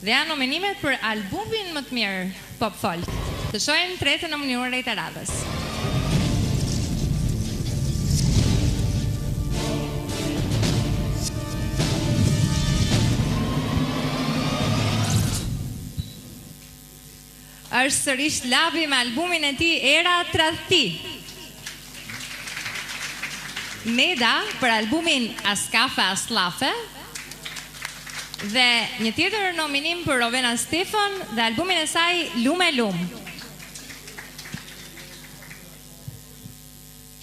dhe janë nominimet për albumin më të mirë pop folk. Të shohim 3 të nominuarit të radhës. Është sërish Labi me albumin e tij Era Tradhti. Neda për albumin As Kafe As Llafe. Dhe një tjetër nominim për Rovena Stefan dhe albumin e saj Lume Lum.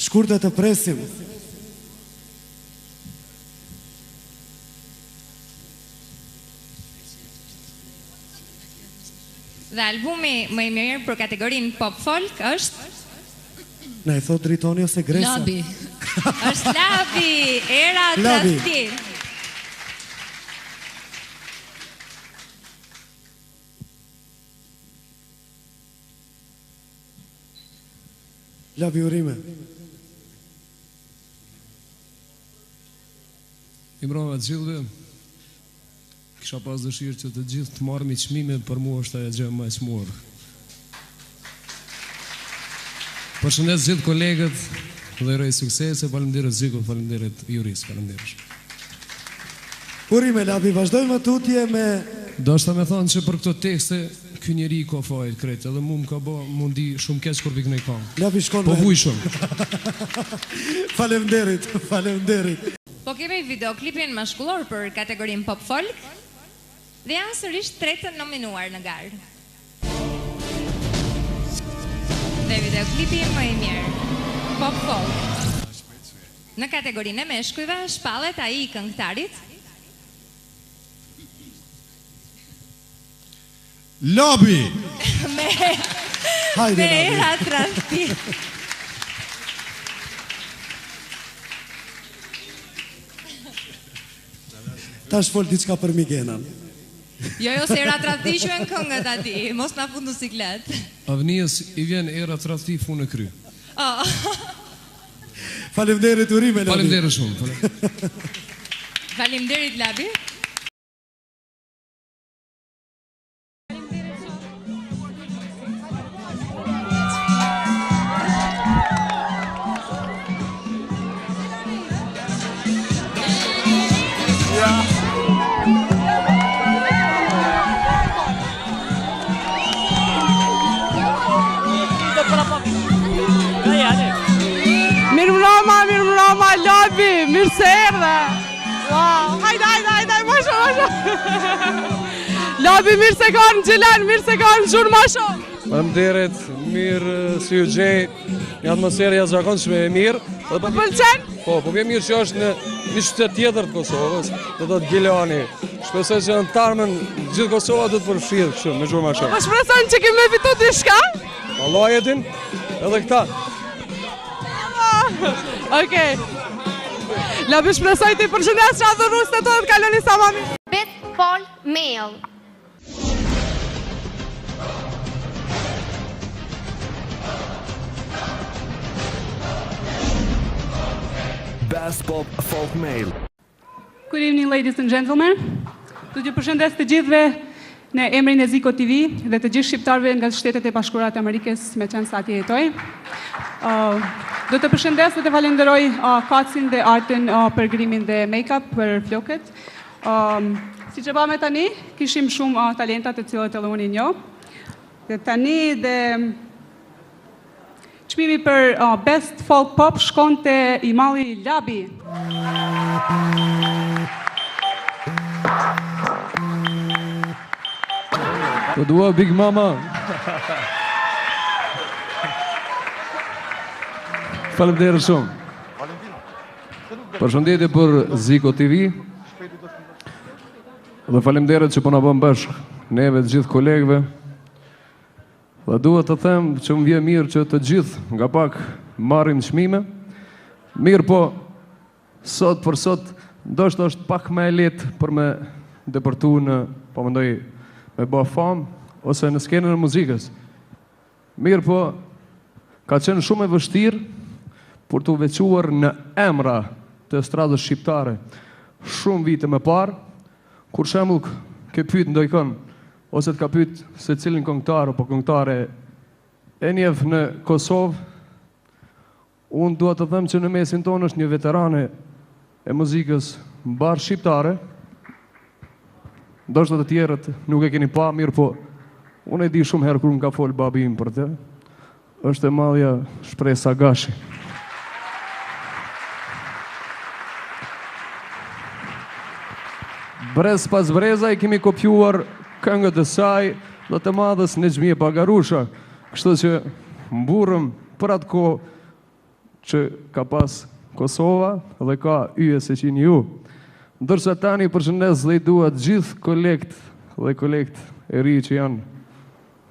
Shkurtë të presim. Dhe albumi më i mirë për kategorinë pop folk është Na i thot Dritoni ose Gresa? Labi. Është Labi, Era Tradhti. Labi urime. I mbroma të gjithëve, kisha pas dëshirë që të gjithë të marrë mi çmime, për mua është ajo gjë më e çmuar. Përshëndes gjithë kolegët dhe uroj suksese, faleminderit Ziko, faleminderit Juris, faleminderit. Urime Labi, vazhdojmë tutje me... Do shta me thonë që për këto tekste, ky njeri ka fajt kretë, edhe mu më ka bo mundi shumë keq kur pikë në i kam. Labi shkon Po vuj shumë. Faleminderit, faleminderit. Po kemi videoklipin mashkullor për kategorinë pop folk dhe janë sërish 3 të nominuar në garë. Dhe videoklipi më i mirë pop folk në kategorinë e meshkujve shpallet ai i këngëtarit Labi! me Hajde, Labi. Era Tradhti. Ta shfol diçka për Migenan. Jo, se Era Tradhti që e në këngët ati, mos na fundu siklet. Avnijës i vjen Era Tradhti funë e kry. Faleminderit urime Labi. Faleminderit shumë. Faleminderit Labi. Mirëmbrëma Labi, mirë se erdhe. Wow, hajde, masho. Labi mirë se ka në Gjilan, mirë se ka në gjurë masho. Faleminderit, mirë si u gjej, një atmosferë jashtëzakonshme e mirë. Po pëlqen? Po vjen mirë që është në një qytet tjetër të Kosovës, do thotë Gilani. Shpresoj që në tarmën gjithë Kosova do të përfshirë kështu me gjurë masho. Po shpresojnë që kemi fitu diçka? Allah e din, edhe këta. Okej. Labi shpresoj të i përshëndes që adhurus të të kaloni sa ma mirë. Bit Pol Mail. Best Pop Folk Mail. Good evening, ladies and gentlemen. Do t'ju përshëndes të gjithëve në emrin e Ziko TV dhe të gjithë shqiptarëve nga Shtetet e Bashkuara të Amerikës, me qenë sa atje jetoj. Do të përshëndes dhe të falenderoj Kacin dhe Artin për grimin dhe make-up për flokët. Si që pa me tani, kishim shumë talentat të cilët edhe unë i njoh. Dhe tani dhe çmimi për Best Folk Pop shkon te i malli Labi. Të dua Big Mama. Faleminderit shumë. Përshëndetje për Ziko TV. Dhe faleminderit që po na bën bashkë neve të gjithë kolegëve. Dhe duhet të them që më vjen mirë që të gjithë nga pak marrim çmime. Mirë po, sot për sot, ndoshta është pak më e lehtë për me depërtu në, po mendoj, me bë famë, ose në skenën e muzikës. Mirë po, ka qenë shumë e vështirë për të veçuar në emra të estradës shqiptare shumë vite më parë, kur shembull ke pyet ndonjëkon ose të ka pyet se cilin këngëtar apo këngëtare e njeh në Kosovë, unë dua të them që në mesin tonë është një veterane e muzikës mbar shqiptare. Ndoshta të tjerët nuk e keni pa mirë, po unë e di shumë herë kur më ka fol babi im për të. Është e madhja Shpresa Gashi. Brez pas breza i kemi kopjuar këngët e saj dhe të madhës Nexhmije Pagarusha, kështu që mburëm për atë kohë që ka pas Kosova dhe ka yje se qini ju. Ndërsa tani përshëndes dhe i dua gjithë kolekt dhe kolekt e ri që janë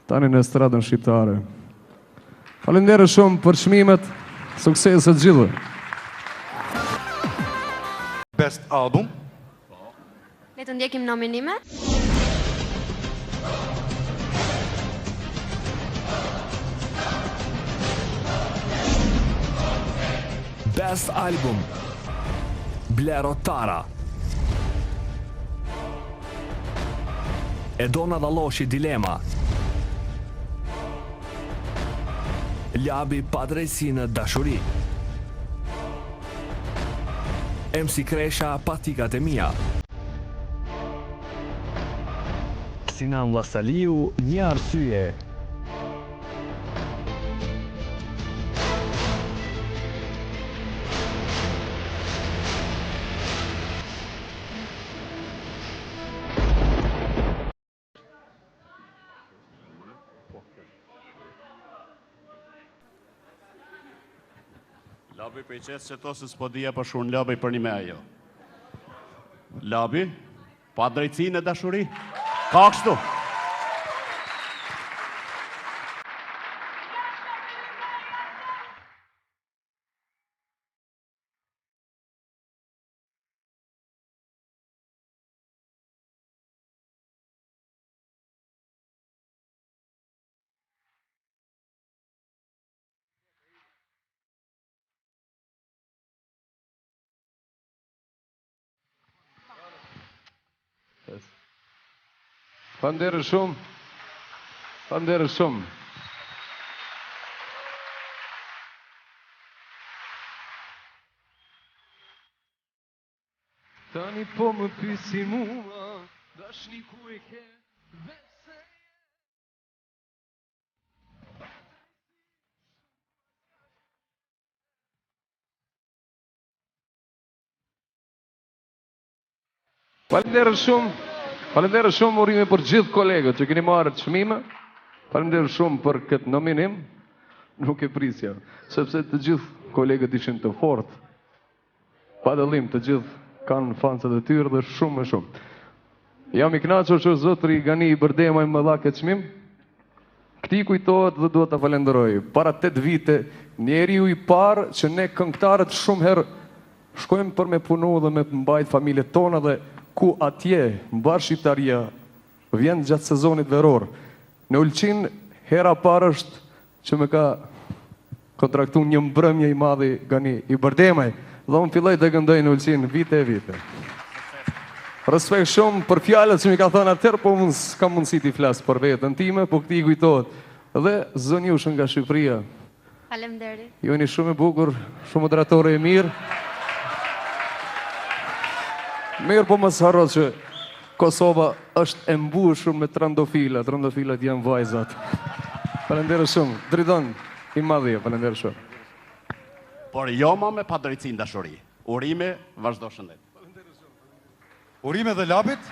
tani në estradën shqiptare. Faleminderit shumë për çmimet, sukseset gjithë. Best album. Le të ndjekim nominime. Best album. Blero Tara. Edona Dalloshi Dilema. Labi pa drejtësi në dashuri. MC Kresha Patikat e mia. Sinan Vllastaliu, Një arsye. Labi për i qesë që to se s'po dhja për shumë labi për një me ajo. Labi, pa drejtësi në dashuri. Ka kështu. Faleminderit shumë. Faleminderit shumë. Tani po më pyesi mua, dashni ku e ke, vese. Faleminderit shumë. Faleminderit shumë urime për gjithë kolegët që keni marrë çmime. Faleminderit shumë për këtë nominim. Nuk e prisja, sepse të gjithë kolegët ishin të fortë. Pa dallim, të gjithë kanë fansat e tyre dhe shumë e shumë. Jam i kënaqur që zotri Gani i Bërdemaj më dha këtë çmim. Këti kujtohet dhe duhet ta falenderoj. Para 8 vite, njeriu i parë që ne këngëtarët shumë herë shkojmë për me punu dhe me mbajt familjet tona dhe ku atje, mbar Shqiptaria, vjen gjatë sezonit veror. Në Ulqin, hera parë është që me ka kontraktu një mbrëmje i madhi Gani i Bërdemaj. Dhe unë filloj të këndoj në Ulqin vite e vite. Respekt shumë për fjalët që mi ka thënë atër, po unë s'kam mundësi t'i flasë për vetën time, po këti i kujtohet. Dhe zonjushën nga Shqipëria. Faleminderit. Ju jeni shumë e bukur, shumë moderatore e mirë. Mirë, po mos harro që Kosova është e mbushur me trandofila. Trandofilat janë vajzat. Faleminderit shumë. Dridon i madhje, faleminderit shumë. Por jo ma me pa drejtësi në dashuri. Urime, vazhdo shëndet. Urime dhe labit.